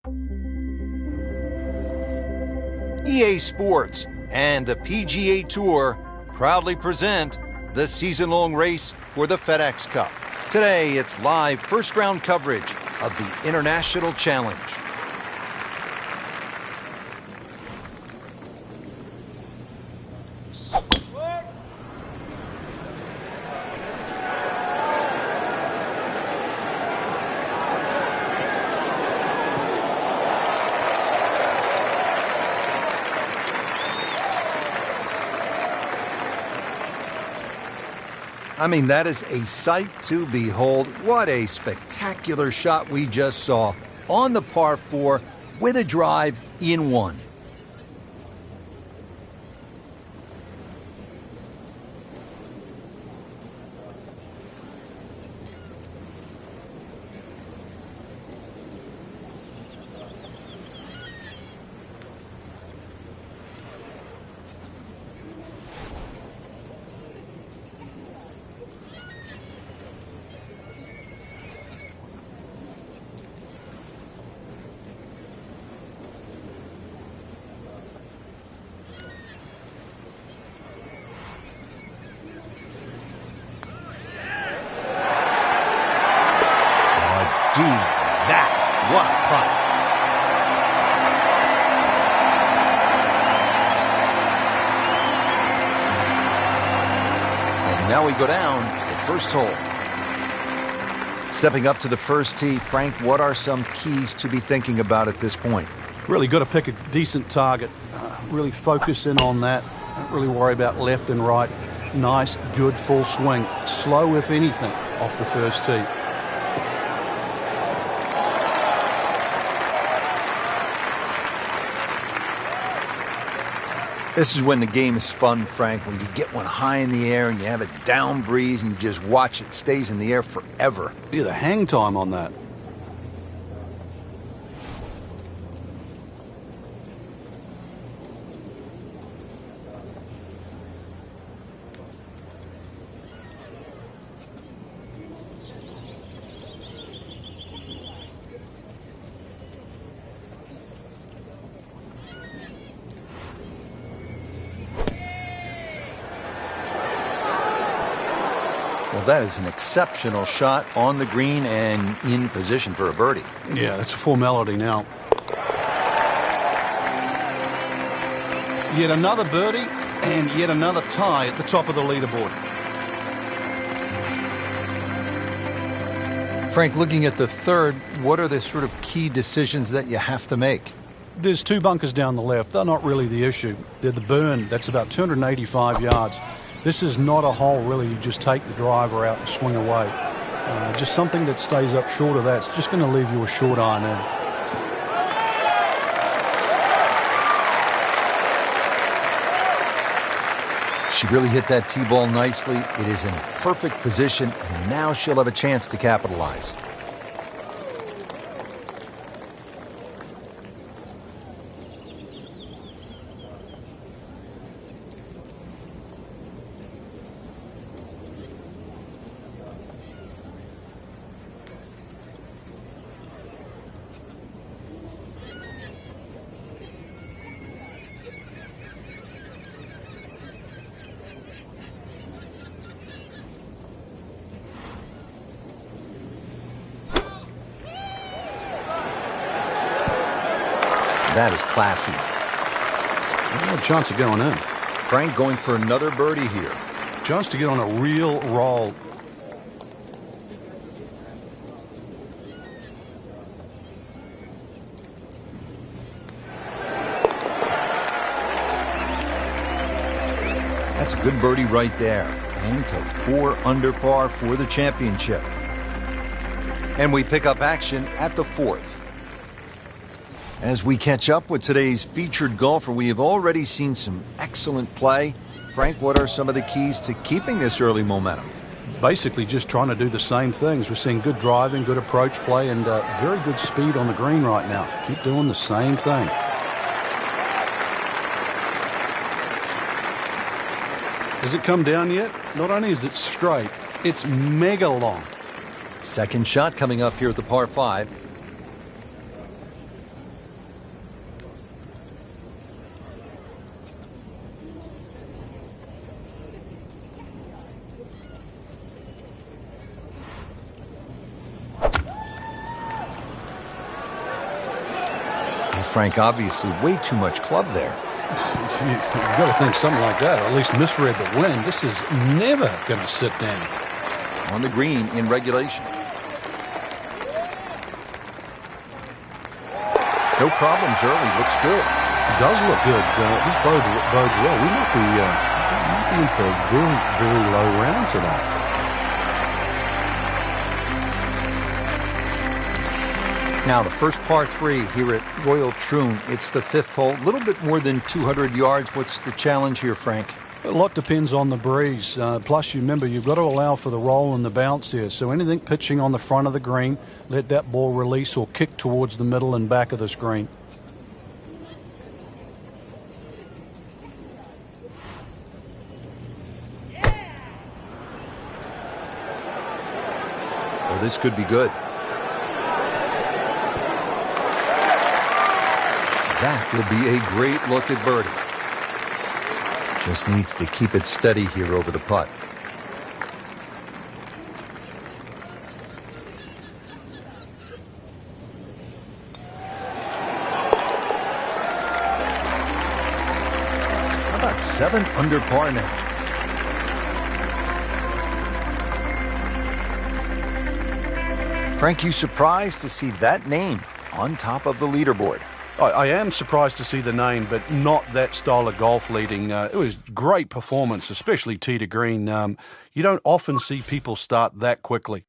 EA Sports and the PGA Tour proudly present the season-long race for the FedEx Cup. Today, it's live first-round coverage of the International Challenge. I mean, that is a sight to behold. What a spectacular shot we just saw on the par 4 with a drive in one. Do that. What a putt. And now we go down to the first hole. Stepping up to the first tee, Frank, what are some keys to be thinking about at this point? Really got to pick a decent target. Really focus in on that. Don't really worry about left and right. Nice, good full swing. Slow, if anything, off the first tee. This is when the game is fun, Frank, when you get one high in the air and you have a down breeze and you just watch it stays in the air forever. Yeah, the hang time on that. Well, that is an exceptional shot on the green and in position for a birdie. Yeah, that's a formality now. Yet another birdie and yet another tie at the top of the leaderboard. Frank, looking at the third, what are the sort of key decisions that you have to make? There's two bunkers down the left. They're not really the issue. They're the burn. That's about 285 yards. This is not a hole, really. You just take the driver out and swing away. Just something that stays up short of that's just going to leave you a short iron in. She really hit that tee ball nicely. It is in perfect position, and now she'll have a chance to capitalize. That is classy. No chance of going in. Frank going for another birdie here. Chance to get on a real roll. That's a good birdie right there. And to 4 under par for the championship. And we pick up action at the fourth. As we catch up with today's featured golfer, we have already seen some excellent play. Frank, what are some of the keys to keeping this early momentum? Basically just trying to do the same things. We're seeing good driving, good approach play, and very good speed on the green right now. Keep doing the same thing. Has it come down yet? Not only is it straight, it's mega long. Second shot coming up here at the par 5. Frank, obviously way too much club there. You've got to think something like that, or at least misread the wind. This is never going to sit down. On the green in regulation. No problems early. Looks good. It does look good. This bodes well. We might be in for a very, very low round tonight. Now, the first par 3 here at Royal Troon. It's the 5th hole. A little bit more than 200 yards. What's the challenge here, Frank? A lot depends on the breeze. Plus, you remember, you've got to allow for the roll and the bounce here. So anything pitching on the front of the green, let that ball release or kick towards the middle and back of the screen. Well, this could be good. That will be a great look at birdie. Just needs to keep it steady here over the putt. How about 7 under par now? Frank, you surprised to see that name on top of the leaderboard? I am surprised to see the name, but not that style of golf leading. It was great performance, especially tee to green. You don't often see people start that quickly.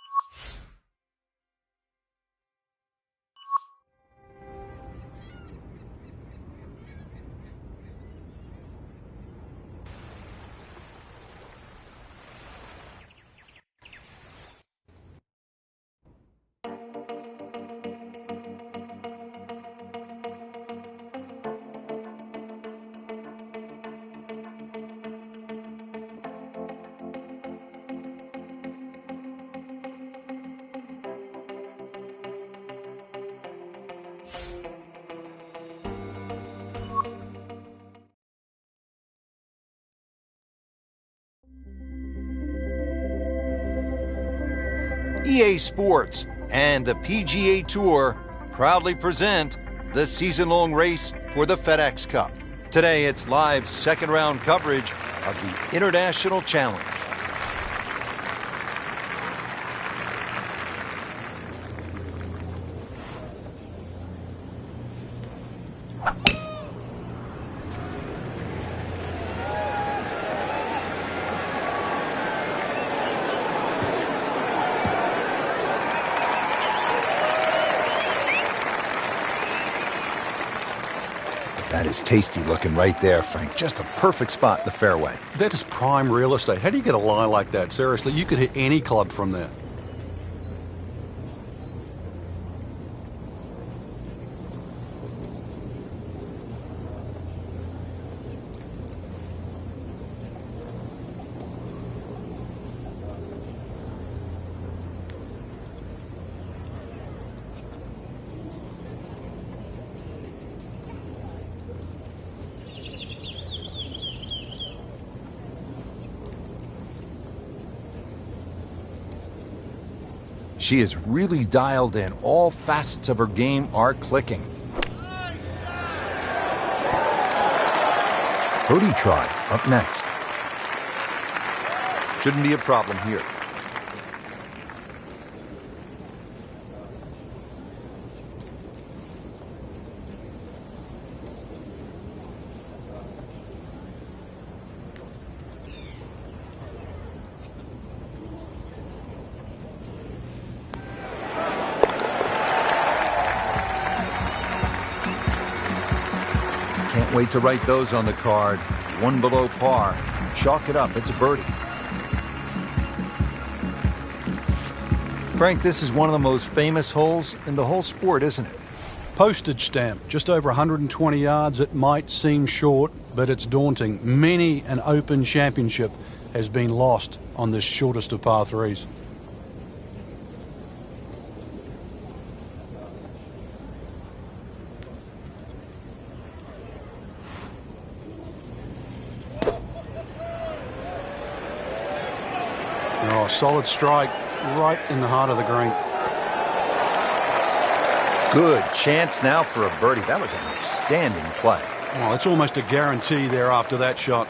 EA Sports and the PGA Tour proudly present the season-long race for the FedEx Cup. Today, it's live second-round coverage of the International Challenge. That is tasty looking right there, Frank. Just a perfect spot in the fairway. That is prime real estate. How do you get a lie like that? Seriously, you could hit any club from there. She is really dialed in. All facets of her game are clicking. Birdie try up next. Shouldn't be a problem here. Can't wait to write those on the card. One below par. Chalk it up. It's a birdie. Frank, this is one of the most famous holes in the whole sport, isn't it? Postage stamp, just over 120 yards. It might seem short, but it's daunting. Many an Open Championship has been lost on this shortest of par threes. Oh, solid strike right in the heart of the green. Good chance now for a birdie. That was an outstanding play. Well, it's almost a guarantee there after that shot.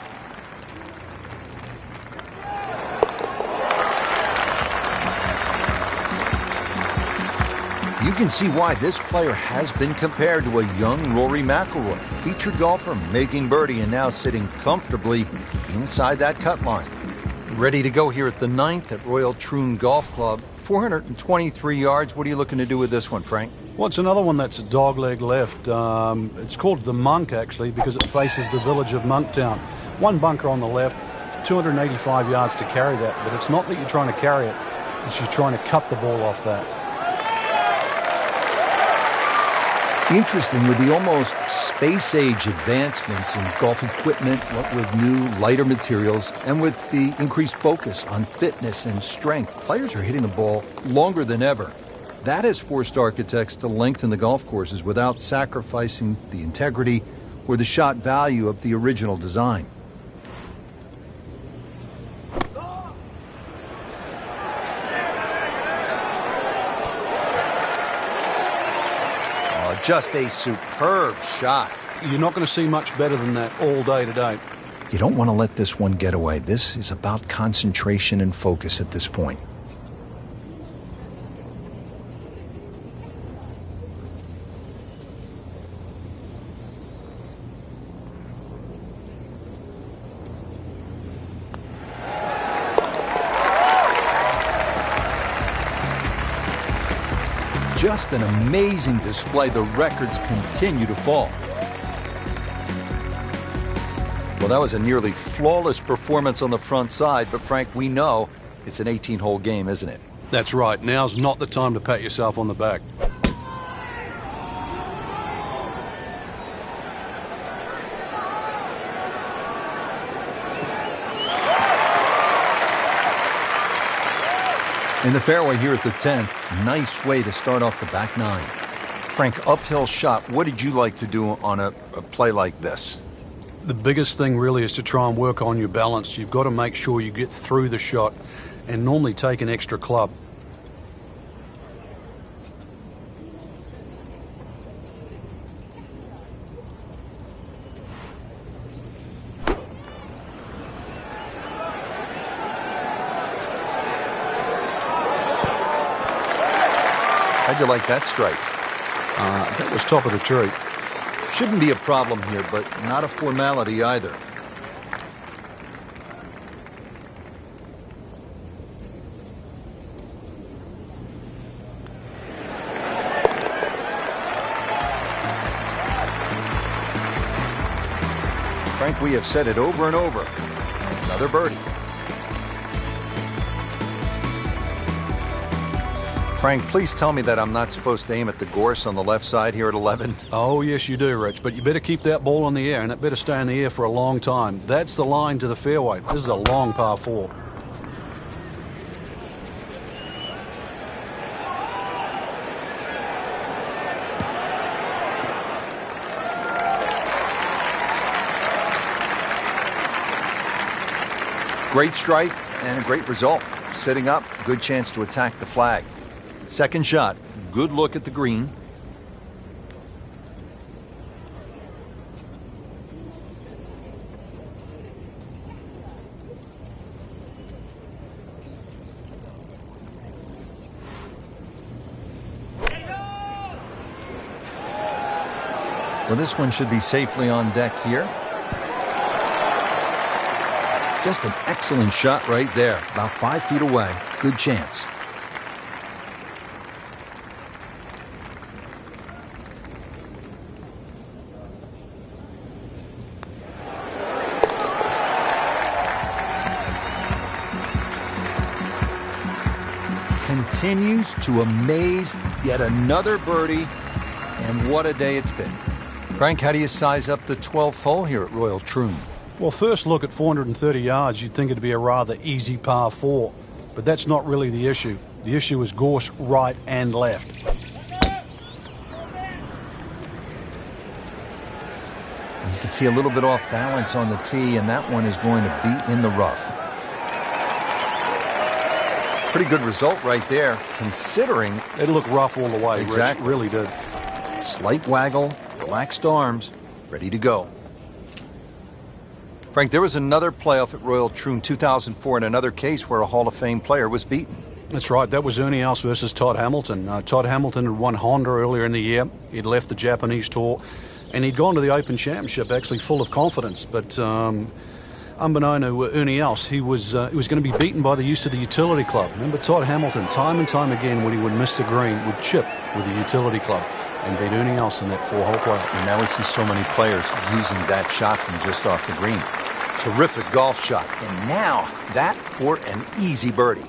You can see why this player has been compared to a young Rory McIlroy, featured golfer making birdie and now sitting comfortably inside that cut line. Ready to go here at the 9th at Royal Troon Golf Club. 423 yards. What are you looking to do with this one, Frank? Well, it's another one that's a dogleg left. It's called the Monk, actually, because it faces the village of Monktown. One bunker on the left, 285 yards to carry that. But it's not that you're trying to carry it. It's you're trying to cut the ball off that. Interesting with the almost space-age advancements in golf equipment, what with new, lighter materials, and with the increased focus on fitness and strength, players are hitting the ball longer than ever. That has forced architects to lengthen the golf courses without sacrificing the integrity or the shot value of the original design. Just a superb shot. You're not going to see much better than that all day today. You don't want to let this one get away. This is about concentration and focus at this point. Just an amazing display. The records continue to fall. Well, that was a nearly flawless performance on the front side, but Frank, we know it's an 18-hole game, isn't it? That's right. Now's not the time to pat yourself on the back. In the fairway here at the 10th, nice way to start off the back nine. Frank, uphill shot. What did you like to do on a play like this? The biggest thing really is to try and work on your balance. You've got to make sure you get through the shot and normally take an extra club. How'd you like that strike? That was top of the tree. Shouldn't be a problem here, but not a formality either. Frank, we have said it over and over. Another birdie. Frank, please tell me that I'm not supposed to aim at the gorse on the left side here at 11. Oh, yes, you do, Rich, but you better keep that ball in the air, and it better stay in the air for a long time. That's the line to the fairway. This is a long par 4. Great strike and a great result. Sitting up, good chance to attack the flag. Second shot, good look at the green. Well, this one should be safely on deck here. Just an excellent shot right there, about 5 feet away. Good chance. Continues to amaze. Yet another birdie, and what a day it's been. Frank, how do you size up the 12th hole here at Royal Troon? Well, first look at 430 yards, you'd think it'd be a rather easy par 4, but that's not really the issue. The issue is gorse right and left. You can see a little bit off balance on the tee, and that one is going to be in the rough. Pretty good result right there, considering it looked rough all the way. Exactly. Rich, it really did. Slight waggle, relaxed arms, ready to go. Frank, there was another playoff at Royal Troon 2004 in another case where a Hall of Fame player was beaten. That's right. That was Ernie Els versus Todd Hamilton. Todd Hamilton had won Honda earlier in the year. He'd left the Japanese tour, and he'd gone to the Open Championship actually full of confidence. But unbeknown to Ernie Els, he was going to be beaten by the use of the utility club. Remember, Todd Hamilton, time and time again, when he would miss the green, would chip with the utility club and beat Ernie Els in that 4-hole playoff. And now we see so many players using that shot from just off the green. Terrific golf shot. And now that for an easy birdie.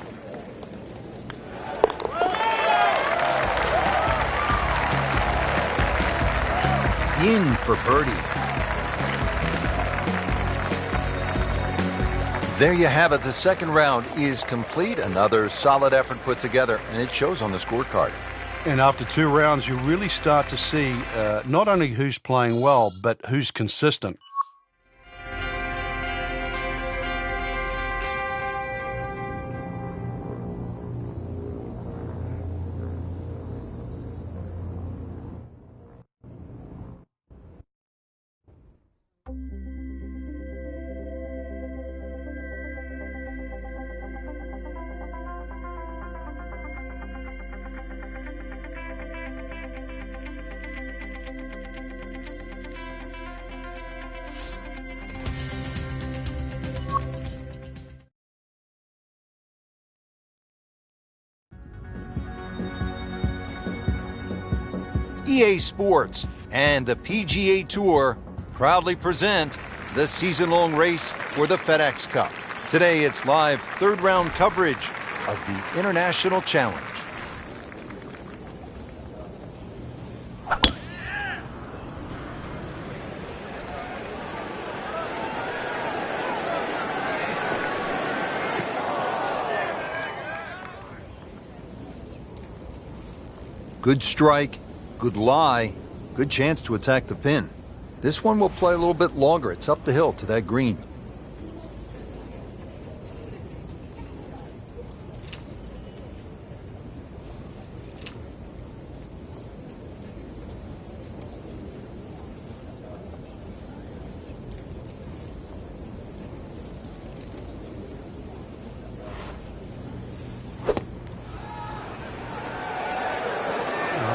In for birdie. There you have it. The second round is complete. Another solid effort put together, and it shows on the scorecard. And after 2 rounds, you really start to see not only who's playing well, but who's consistent. EA Sports and the PGA Tour proudly present the season-long race for the FedEx Cup. Today, it's live third-round coverage of the International Challenge. Good strike. Good lie, good chance to attack the pin. This one will play a little bit longer. It's up the hill to that green.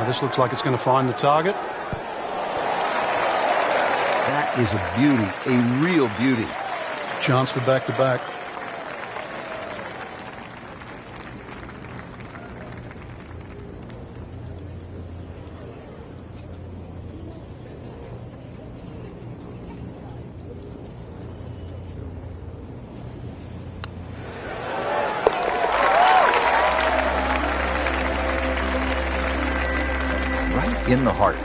This looks like it's going to find the target. That is a beauty, a real beauty. Chance for back-to-back. In the heart.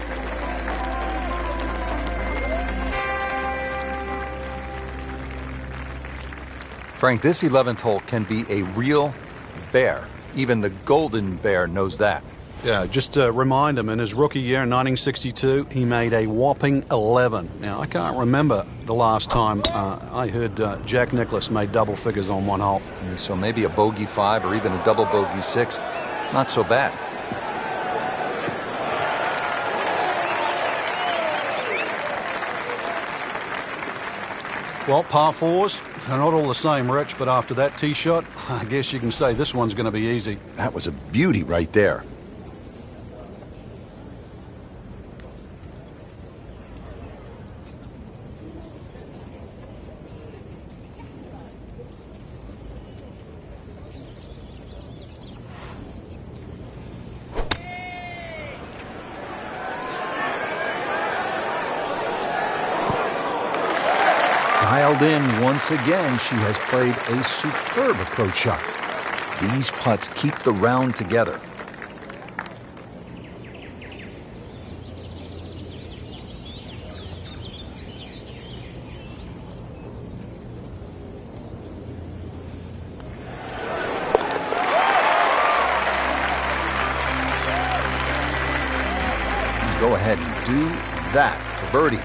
Frank, this 11th hole can be a real bear. Even the Golden Bear knows that. Yeah, just to remind him, in his rookie year in 1962, he made a whopping 11. Now, I can't remember the last time I heard Jack Nicklaus made double figures on one hole. So maybe a bogey 5 or even a double bogey 6. Not so bad. Well, par 4s, they're not all the same, Rich, but after that tee shot, I guess you can say this one's going to be easy. That was a beauty right there. Dialed in once again, she has played a superb approach shot. These putts keep the round together. Go ahead and do that for birdie.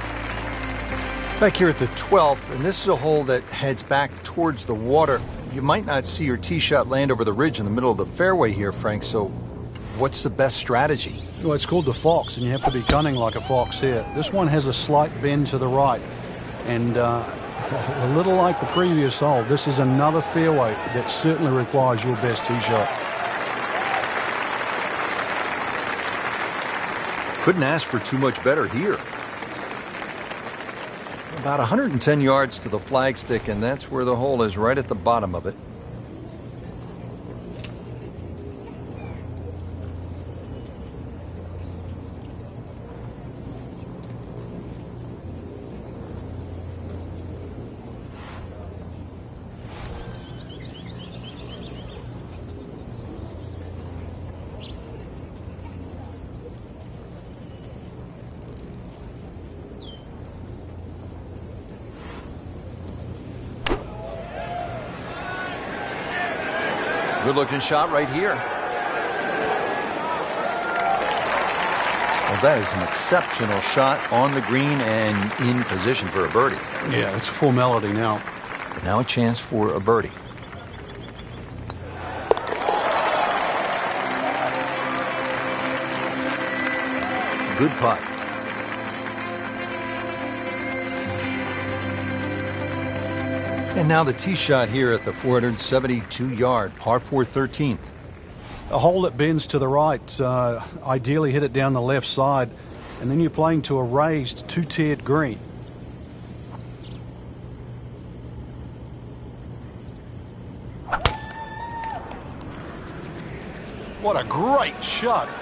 Back here at the 12th, and this is a hole that heads back towards the water. You might not see your tee shot land over the ridge in the middle of the fairway here, Frank, so What's the best strategy? Well, it's called the fox, and you have to be cunning like a fox here. This one has a slight bend to the right, and a little like the previous hole, this is another fairway that certainly requires your best tee shot. Couldn't ask for too much better here. About 110 yards to the flagstick, and that's where the hole is, right at the bottom of it. Good-looking shot right here. Well, that is an exceptional shot on the green and in position for a birdie. Yeah, it's a formality now. But now a chance for a birdie. Good putt. And now the tee shot here at the 472-yard par 4 13th. A hole that bends to the right, ideally hit it down the left side, and then you're playing to a raised two-tiered green. What a great shot.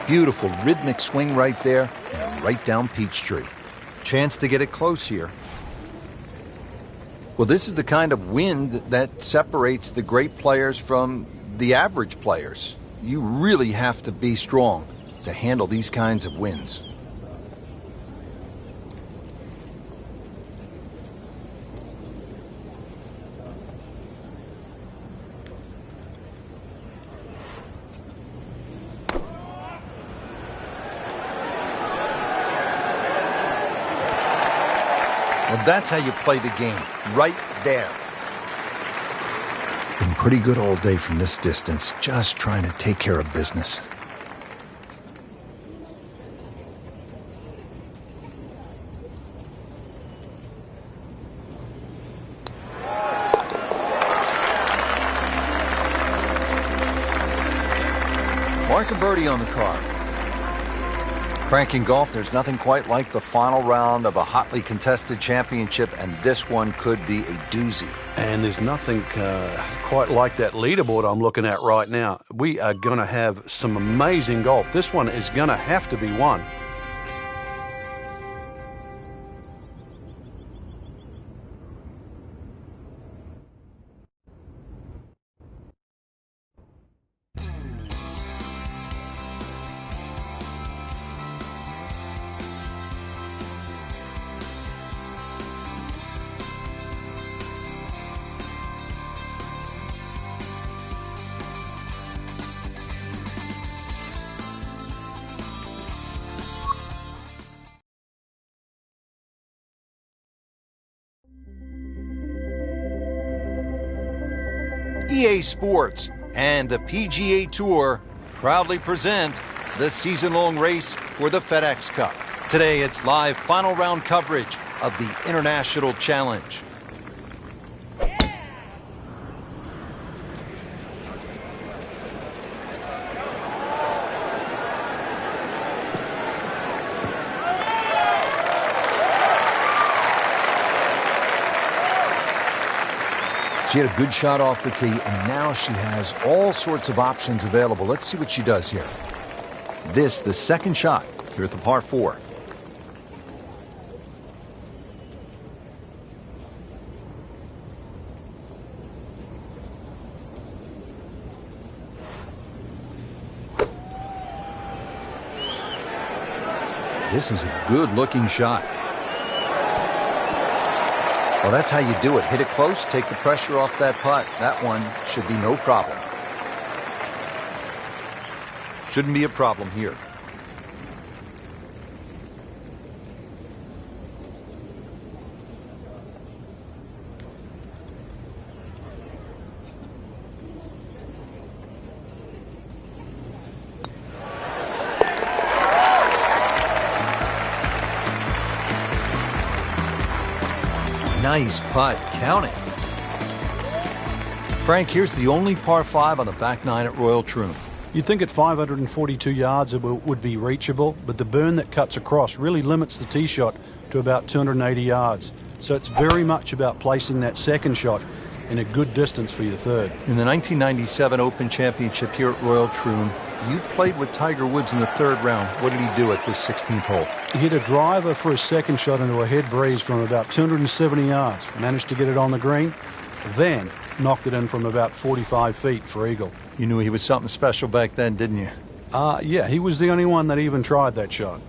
Beautiful rhythmic swing right there and right down Peachtree. Chance to get it close here. Well, this is the kind of wind that separates the great players from the average players. You really have to be strong to handle these kinds of winds. Well, that's how you play the game, right there. Been pretty good all day from this distance, just trying to take care of business. Mark a birdie on the card. Frank, in golf, there's nothing quite like the final round of a hotly contested championship, and this one could be a doozy. And there's nothing quite like that leaderboard I'm looking at right now. We are going to have some amazing golf. This one is going to have to be won. EA Sports and the PGA Tour proudly present the season-long race for the FedEx Cup. Today, it's live final round coverage of the International Challenge. She had a good shot off the tee, and now she has all sorts of options available. Let's see what she does here. This, the second shot here at the par 4. This is a good-looking shot. Well, that's how you do it. Hit it close, take the pressure off that putt. That one should be no problem. Shouldn't be a problem here. Nice putt. Count it. Frank, here's the only par 5 on the back 9 at Royal Troon. You'd think at 542 yards it would be reachable, but the burn that cuts across really limits the tee shot to about 280 yards. So it's very much about placing that second shot in a good distance for your third. In the 1997 Open Championship here at Royal Troon, you played with Tiger Woods in the 3rd round. What did he do at this 16th hole? He hit a driver for his second shot into a head breeze from about 270 yards. Managed to get it on the green, then knocked it in from about 45 feet for eagle. You knew he was something special back then, didn't you? Yeah, he was the only one that even tried that shot.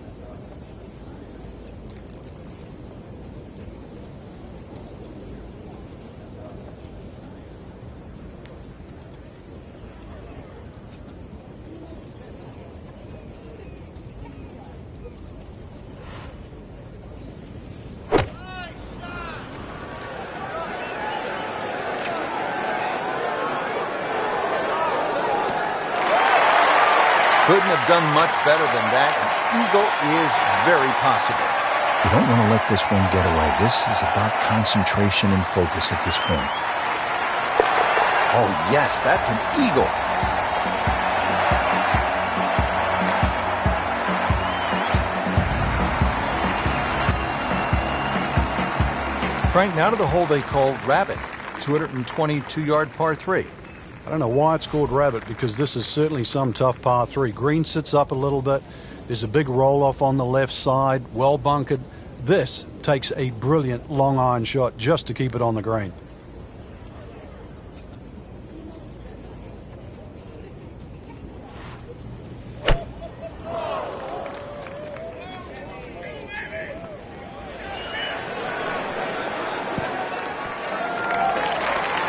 Couldn't have done much better than that. An eagle is very possible. You don't want to let this one get away. This is about concentration and focus at this point. Oh, yes, that's an eagle. Frank, now to the hole they call Rabbit, 222-yard par 3. I don't know why it's called Rabbit, because this is certainly some tough par 3. Green sits up a little bit. There's a big roll-off on the left side, well bunkered. This takes a brilliant long iron shot just to keep it on the green.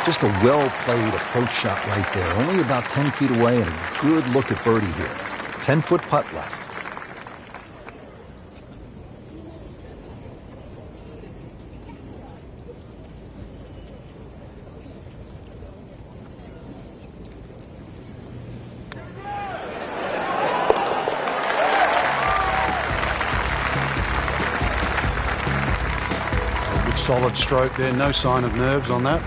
Just a well-played approach shot right there. Only about 10 feet away and a good look at birdie here. 10-foot putt left. A good solid stroke there. No sign of nerves on that.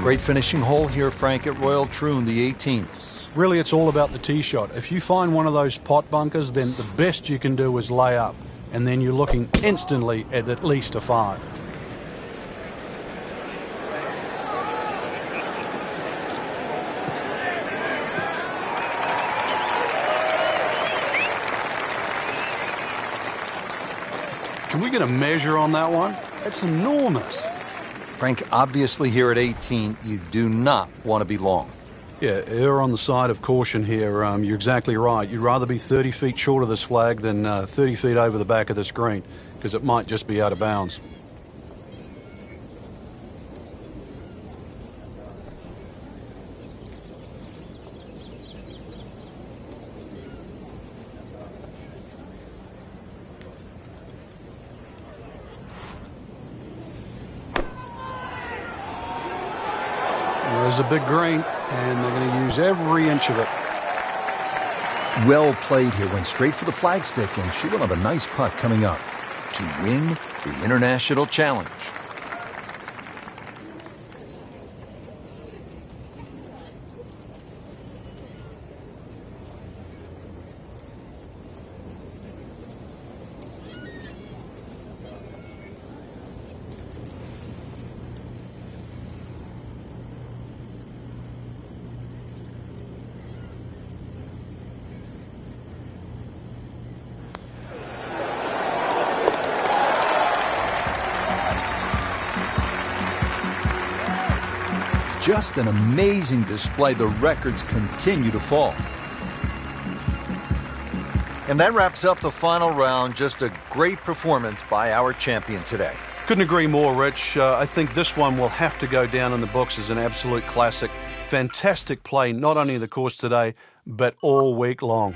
Great finishing hole here, Frank, at Royal Troon, the 18th. Really, it's all about the tee shot. If you find one of those pot bunkers, then the best you can do is lay up, and then you're looking instantly at least a 5. Can we get a measure on that one? That's enormous. Frank, obviously here at 18, you do not want to be long. Yeah, err on the side of caution here. You're exactly right. You'd rather be 30 feet short of this flag than 30 feet over the back of the screen, because it might just be out of bounds. There's a big green, and they're going to use every inch of it. Well played here. Went straight for the flagstick, and she will have a nice putt coming up to win the International Challenge. Just an amazing display. The records continue to fall. And that wraps up the final round. Just a great performance by our champion today. Couldn't agree more, Rich. I think this one will have to go down in the books as an absolute classic. Fantastic play, not only the course today, but all week long.